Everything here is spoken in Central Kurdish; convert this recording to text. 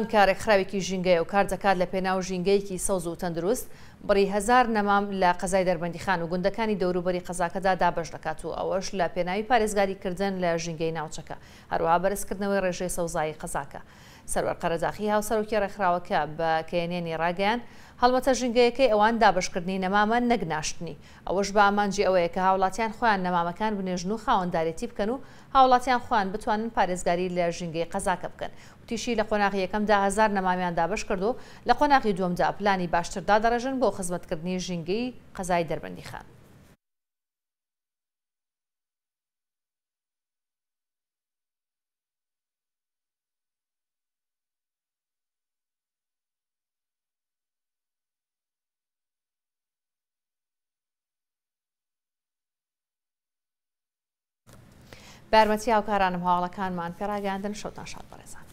کارێکخراوێکی ژینگەیە و کار دەکات لە پێناو ژینگەیەکی سەوز و تەندروست بڕی 1000 نەمام لە قەزای دەربەندیخان و گوندەکانی دەوروبەری قەزاکەدا دابەش دەکات و ئەوەش لە پێناوی پارێزگاریکردن لە ژینگەی ناوچەکە هەروەها بەرزکردنەوەی ڕێژەی سەوزایی قەزاکە. سەرۆر قەرەداخی هاوسەرۆکی ڕێکخراوەکە بە کێنێنی ڕاگەیان هەڵمەتە ژینگەیەکەی ئەوان دابشکردنی نەمامە نەگناشتنی ئەوەش بە ئامانجی ئەوەیە کە هاوڵاتیان خۆیان نەمامەکان بنێژن و خاوەنددارێتی بکەن و هاوڵاتیان خۆیان بتوانن پارێزگاری لە ژینگەی قەزاکە بکەن. وتیشی لە قۆناغی یەکەمدا 1000 نەمامیان دابش کرد و لە قۆناغی دووەمدا پلانی باشتردا دەڕێژن بۆ خزمەتکردنی ژینگەی قەزای دەربەندیخان. بارمەتی هاوکارانم هاوڵەکانمان پێڕاگەاندن شەوتان شاد بەڕێزان.